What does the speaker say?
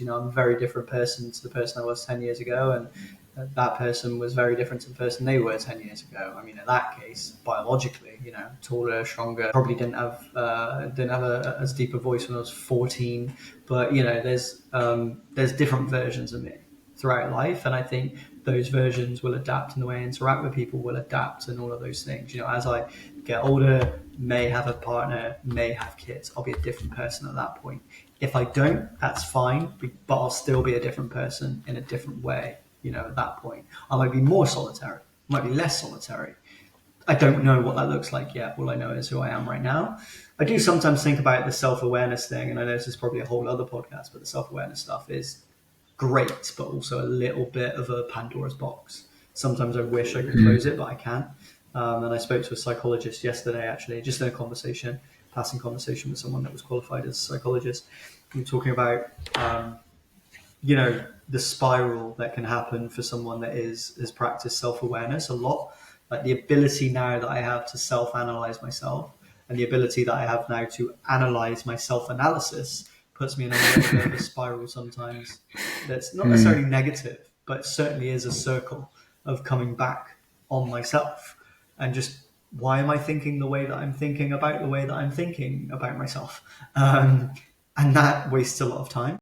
I'm a very different person to the person I was 10 years ago, and that person was very different to the person they were 10 years ago. I mean, in that case, biologically, taller, stronger, probably didn't have as deep a voice when I was 14. But there's different versions of me throughout life, and I think those versions will adapt, and the way I interact with people will adapt, and all of those things. As I get older, may have a partner, may have kids, I'll be a different person at that point. If I don't, that's fine, but I'll still be a different person in a different way. At that point, I might be more solitary, might be less solitary. I don't know what that looks like yet. All I know is who I am right now. I do sometimes think about the self-awareness thing, and I know this is probably a whole other podcast, but the self-awareness stuff is great, but also a little bit of a Pandora's box. Sometimes I wish I could close it, but I can't. And I spoke to a psychologist yesterday, actually, just in a passing conversation with someone that was qualified as a psychologist. We were talking about, the spiral that can happen for someone that has practiced self-awareness a lot. Like the ability now that I have to self-analyze myself, and the ability that I have now to analyze my self-analysis, puts me in a little bit of a spiral sometimes that's not necessarily negative, but certainly is a circle of coming back on myself and just, why am I thinking the way that I'm thinking about the way that I'm thinking about myself? And that wastes a lot of time.